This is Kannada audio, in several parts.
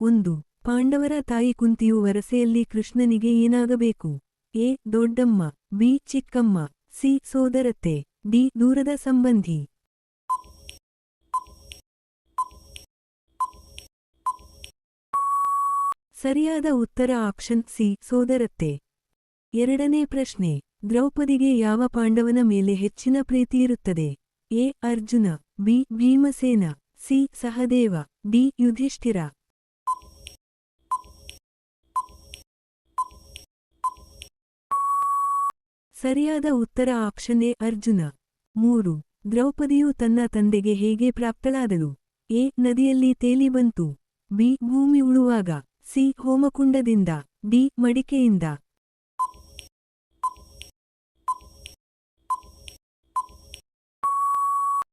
ಒಂದು. ಪಾಂಡವರ ತಾಯಿ ಕುಂತಿಯು ವರಸೆಯಲ್ಲಿ ಕೃಷ್ಣನಿಗೆ ಏನಾಗಬೇಕು? ಎ. ದೊಡ್ಡಮ್ಮ, ಬಿ. ಚಿಕ್ಕಮ್ಮ, ಸಿ. ಸೋದರತ್ತೆ, ಡಿ. ದೂರದ ಸಂಬಂಧಿ. ಸರಿಯಾದ ಉತ್ತರ ಆಪ್ಷನ್ ಸಿ. ಸೋದರತ್ತೆ. ಎರಡನೇ ಪ್ರಶ್ನೆ. ದ್ರೌಪದಿಗೆ ಯಾವ ಪಾಂಡವನ ಮೇಲೆ ಹೆಚ್ಚಿನ ಪ್ರೀತಿಯಿರುತ್ತದೆ? A. Arjuna, B. Bhimasena, C. Sahadeva, D. Yudhishthira. ಸರಿಯಾದ ಉತ್ತರ ಆಪ್ಷನ್ ಎ. ಅರ್ಜುನ. 3. ದ್ರೌಪದಿಯು ತನ್ನ ತಂದೆಗೆ ಹೇಗೆ ಪ್ರಾಪ್ತಳಾದಳು? ಎ. ನದಿಯಲ್ಲಿ ತೇಲಿ ಬಂತು, ಬಿ. ಭೂಮಿ ಉಳುವಾಗ, ಸಿ. ಹೋಮಕುಂಡದಿಂದ, ಡಿ. ಮಡಿಕೆಯಿಂದ.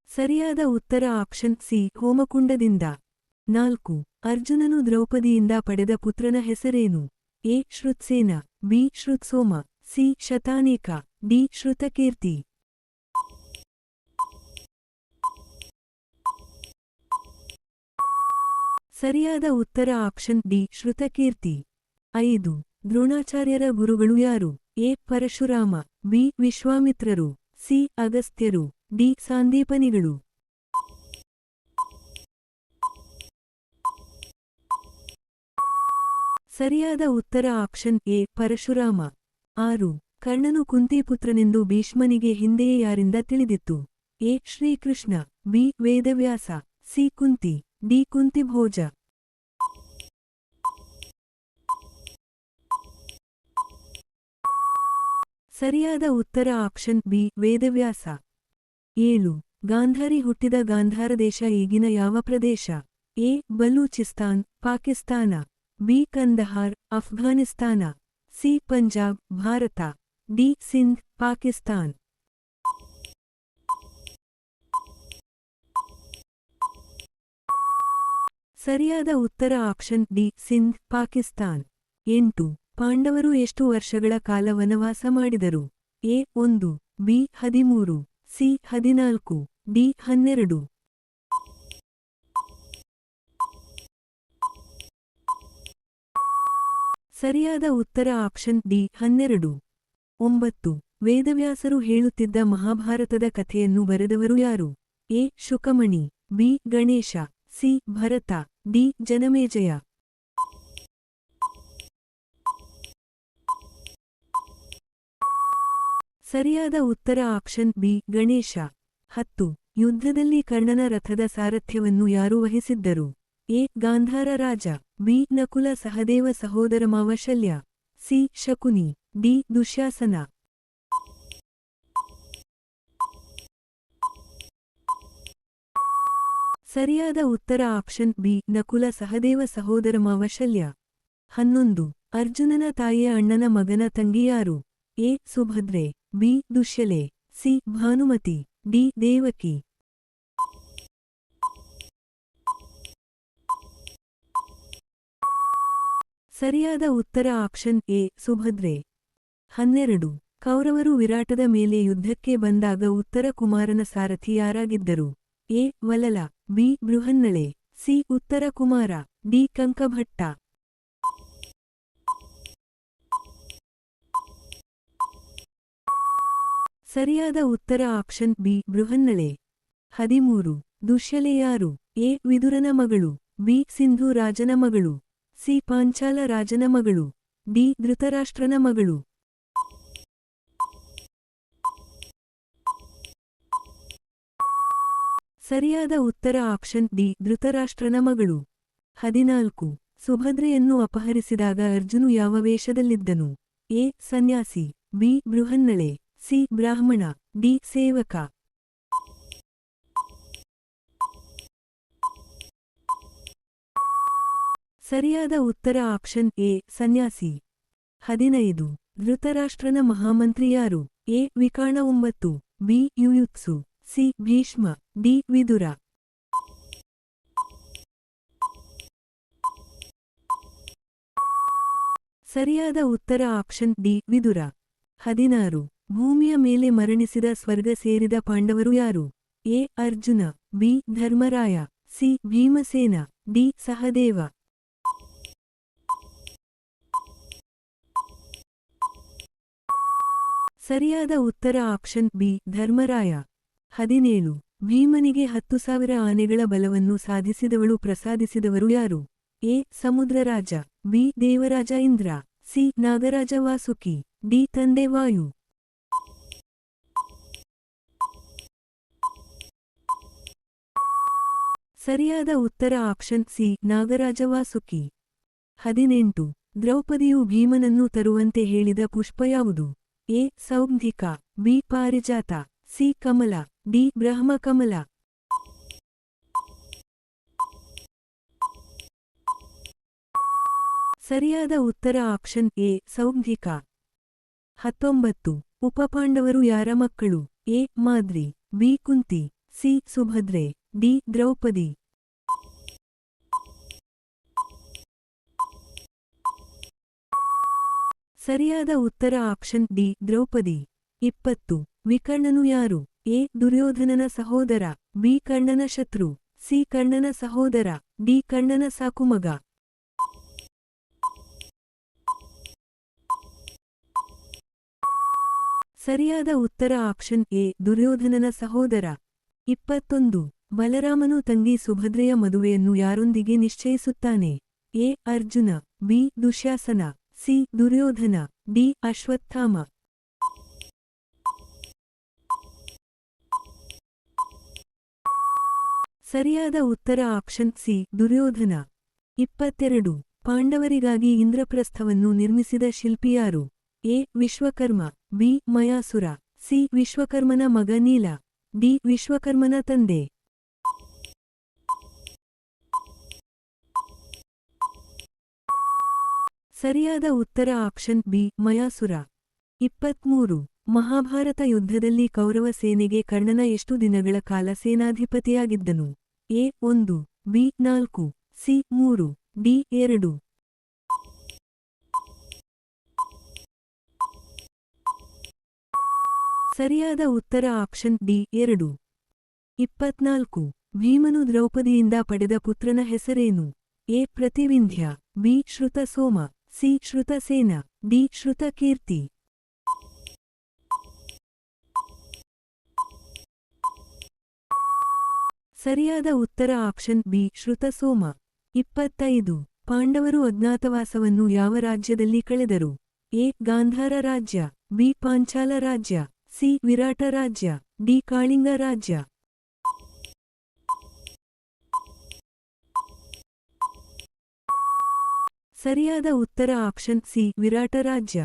ಸರಿಯಾದ ಉತ್ತರ ಆಪ್ಷನ್ ಸಿ. ಹೋಮಕುಂಡದಿಂದ. 4. ಅರ್ಜುನನು ದ್ರೌಪದಿಯಿಂದ ಪಡೆದ ಪುತ್ರನ ಹೆಸರೇನು? A. Shrutsena, B. Shrutsoma, C. Shatanika, D. Shrutakirti. ಸರಿಯಾದ ಉತ್ತರ ಆಪ್ಷನ್ ಡಿ. ಶ್ರುತಕೀರ್ತಿ. 5. ದ್ರೋಣಾಚಾರ್ಯರ ಗುರುಗಳು ಯಾರು? ಎ. ಪರಶುರಾಮ, ಬಿ. ವಿಶ್ವಾಮಿತ್ರರು, ಸಿ. ಅಗಸ್ತ್ಯರು, ಡಿ. ಸಾಂದೀಪನಿಗಳು. ಸರಿಯಾದ ಉತ್ತರ ಆಪ್ಷನ್ ಎ. ಪರಶುರಾಮ. 6. ಕರ್ಣನು ಕುಂತಿಪುತ್ರನೆಂದು ಭೀಷ್ಮನಿಗೆ ಹಿಂದೆಯೇ ಯಾರಿಂದ ತಿಳಿದಿತ್ತು? A. Shri Krishna, B. Vedavyasa, C. Kunti, D. Kuntibhoja. ಸರಿಯಾದ ಉತ್ತರ ಆಪ್ಷನ್ ಬಿ. ವೇದವ್ಯಾಸ. 7. ಗಾಂಧಾರಿ ಹುಟ್ಟಿದ ಗಾಂಧಾರ ದೇಶ ಈಗಿನ ಯಾವ ಪ್ರದೇಶ? A. Balochistan, Pakistan, B. Kandahar, Afghanistan, C. Punjab, Bharat, D. Sindh, Pakistan. ಸರಿಯಾದ ಉತ್ತರ ಆಪ್ಷನ್ ಡಿ. ಸಿಂಧ್, ಪಾಕಿಸ್ತಾನ್. 8. ಪಾಂಡವರು ಎಷ್ಟು ವರ್ಷಗಳ ಕಾಲ ವನವಾಸ ಮಾಡಿದರು? ಎ. 1, ಬಿ. 13, ಸಿ. 14, ಡಿ. 12. ಸರಿಯಾದ ಉತ್ತರ ಆಪ್ಷನ್ ಡಿ. 12. 9. ವೇದವ್ಯಾಸರು ಹೇಳುತ್ತಿದ್ದ ಮಹಾಭಾರತದ ಕಥೆಯನ್ನು ಬರೆದವರು ಯಾರು? A. Shukamani, B. Ganesha, C. Bharata, D. Janamejaya. ಸರಿಯಾದ ಉತ್ತರ ಆಪ್ಷನ್ ಬಿ. ಗಣೇಶ. 10. ಯುದ್ಧದಲ್ಲಿ ಕರ್ಣನ ರಥದ ಸಾರಥ್ಯವನ್ನು ಯಾರು ವಹಿಸಿದ್ದರು? ಎ. ಗಾಂಧಾರ ರಾಜ, ಬಿ. ನಕುಲ ಸಹದೇವ ಸಹೋದರಮಾವ ಶಲ್ಯ, ಸಿ. ಶಕುನಿ, ಡಿ. ದುಶ್ಯಾಸನ. ಸರಿಯಾದ ಉತ್ತರ ಆಪ್ಷನ್ ಬಿ. ನಕುಲ ಸಹದೇವ ಸಹೋದರಮಾವ ಶಲ್ಯ. 11. ಅರ್ಜುನನ ತಾಯಿಯ ಅಣ್ಣನ ಮಗನ ತಂಗಿ ಯಾರು? A. Subhadra, B. Dushale, C. Bhanumati, D. Devaki. ಸರಿಯಾದ ಉತ್ತರ ಆಪ್ಷನ್ ಎ. ಸುಭದ್ರೆ. 12. ಕೌರವರು ವಿರಾಟದ ಮೇಲೆ ಯುದ್ಧಕ್ಕೆ ಬಂದಾಗ ಉತ್ತರ ಕುಮಾರನ ಸಾರಥಿ ಯಾರಾಗಿದ್ದರು? ಎ. ವಲಲ, ಬಿ. ಬೃಹನ್ನಳೆ, ಸಿ. ಉತ್ತರ ಕುಮಾರ, ಡಿ. ಕಂಕಭಟ್ಟ. ಸರಿಯಾದ ಉತ್ತರ ಆಪ್ಷನ್ ಬಿ. ಬೃಹನ್ನಳೆ. 13. ದುಶ್ಯಲೆ ಯಾರು? ಎ. ವಿದುರನ ಮಗಳು, ಬಿ. ಸಿಂಧು ರಾಜನ ಮಗಳು, ಸಿ. ಪಾಂಚಾಲ ರಾಜನ ಮಗಳು, ಡಿ. ಧೃತರಾಷ್ಟ್ರನ ಮಗಳು. ಸರಿಯಾದ ಉತ್ತರ ಆಪ್ಷನ್ ಡಿ. ಧೃತರಾಷ್ಟ್ರನ ಮಗಳು. 14. ಸುಭದ್ರೆಯನ್ನು ಅಪಹರಿಸಿದಾಗ ಅರ್ಜುನು ಯಾವ ವೇಷದಲ್ಲಿದ್ದನು? ಎ. ಸನ್ಯಾಸಿ, ಬಿ. ಬೃಹನ್ನಳೆ, ಸಿ. ಬ್ರಾಹ್ಮಣ, ಡಿ. ಸೇವಕ. ಸರಿಯಾದ ಉತ್ತರ ಆಪ್ಷನ್ ಎ. ಸನ್ಯಾಸಿ. 15. ಧೃತರಾಷ್ಟ್ರನ ಮಹಾಮಂತ್ರಿ ಯಾರು? A. Vikarna 9, B. Yuyutsu, C. Bhishma, D. Vidura. ಸರಿಯಾದ ಉತ್ತರ ಆಪ್ಷನ್ ಡಿ. ವಿದುರ. 16. ಭೂಮಿಯ ಮೇಲೆ ಮರಣಿಸಿದ ಸ್ವರ್ಗ ಸೇರಿದ ಪಾಂಡವರು ಯಾರು? A. Arjuna, B. Dharmaraya, C. Bhimasena, D. Sahadeva. ಸರಿಯಾದ ಉತ್ತರ ಆಪ್ಷನ್ ಬಿ ಧರ್ಮರಾಯ. 17. ಭೀಮನಿಗೆ 10,000 ಆನೆಗಳ ಬಲವನ್ನು ಪ್ರಸಾದಿಸಿದವರು ಯಾರು? ಎ ಸಮುದ್ರರಾಜ, ಬಿ ದೇವರಾಜ ಇಂದ್ರ, ಸಿ ನಾಗರಾಜ ವಾಸುಕಿ, ಡಿ ತಂದೆ ವಾಯು. ಸರಿಯಾದ ಉತ್ತರ ಆಪ್ಷನ್ ಸಿ ನಾಗರಾಜ ವಾಸುಕಿ. 18. ದ್ರೌಪದಿಯು ಭೀಮನನ್ನು ತರುವಂತೆ ಹೇಳಿದ ಪುಷ್ಪ ಯಾವುದು? ಎ ಸೌಗ್ಧಿಕ, ಬಿ ಪಾರಿಜಾತ, ಸಿ ಕಮಲ, ಡಿ ಬ್ರಹ್ಮಕಮಲ. ಸರಿಯಾದ ಉತ್ತರ ಆಪ್ಷನ್ ಎ ಸೌಗ್ಧಿಕ. 19. ಉಪಪಾಂಡವರು ಯಾರ ಮಕ್ಕಳು? A Madri, B Kunti, C Subhadra, D Draupadi. ಸರಿಯಾದ ಉತ್ತರ ಆಪ್ಷನ್ ಡಿ ದ್ರೌಪದಿ. 20. ವಿಕರ್ಣನು ಯಾರು? ಎ ದುರ್ಯೋಧನನ ಸಹೋದರ, ಬಿ ಕರ್ಣನ ಶತ್ರು, ಸಿ ಕರ್ಣನ ಸಹೋದರ, ಡಿ ಕರ್ಣನ ಸಾಕುಮಗ. ಸರಿಯಾದ ಉತ್ತರ ಆಪ್ಷನ್ ಎ ದುರ್ಯೋಧನನ ಸಹೋದರ. 21. ಬಲರಾಮನು ತಂಗಿ ಸುಭದ್ರೆಯ ಮದುವೆಯನ್ನು ಯಾರೊಂದಿಗೆ ನಿಶ್ಚಯಿಸುತ್ತಾನೆ? A Arjuna, B Dushasana, C Duryodhana, D Ashwatthama. ಸರಿಯಾದ ಉತ್ತರ ಆಪ್ಷನ್ ಸಿ ದುರ್ಯೋಧನ. 22. ಪಾಂಡವರಿಗಾಗಿ ಇಂದ್ರಪ್ರಸ್ಥವನ್ನು ನಿರ್ಮಿಸಿದ ಶಿಲ್ಪಿ ಯಾರು? A Vishwakarma, B Mayasura, C ವಿಶ್ವಕರ್ಮನ ಮಗ ನೀಲ, ಡಿ ವಿಶ್ವಕರ್ಮನ ತಂದೆ. ಸರಿಯಾದ ಉತ್ತರ ಆಪ್ಷನ್ ಬಿ ಮಯಾಸುರ. 23. ಮಹಾಭಾರತ ಯುದ್ಧದಲ್ಲಿ ಕೌರವ ಸೇನೆಗೆ ಕರ್ಣನ ಎಷ್ಟು ದಿನಗಳ ಕಾಲ ಸೇನಾಧಿಪತಿಯಾಗಿದ್ದನು? A 1, B 4, C 3, D 2. ಸರಿಯಾದ ಉತ್ತರ ಆಪ್ಷನ್ ಡಿ 2. 24. ಭೀಮನು ದ್ರೌಪದಿಯಿಂದ ಪಡೆದ ಪುತ್ರನ ಹೆಸರೇನು? A Prativindhya, B Shrutasoma, C Shrutasena, D Shrutakirti. ಸರಿಯಾದ ಉತ್ತರ ಆಪ್ಷನ್ ಬಿ ಶ್ರುತಸೋಮ. 25. ಪಾಂಡವರು ಅಜ್ಞಾತವಾಸವನ್ನು ಯಾವ ರಾಜ್ಯದಲ್ಲಿ ಕಳೆದರು? ಎ ಗಾಂಧಾರ ರಾಜ್ಯ, ಬಿ ಪಾಂಚಾಲ ರಾಜ್ಯ, ಸಿ ವಿರಾಟ ರಾಜ್ಯ, ಡಿ ಕಾಳಿಂಗ ರಾಜ್ಯ. ಸರಿಯಾದ ಉತ್ತರ ಆಪ್ಷನ್ ಸಿ ವಿರಾಟ ರಾಜ್ಯ.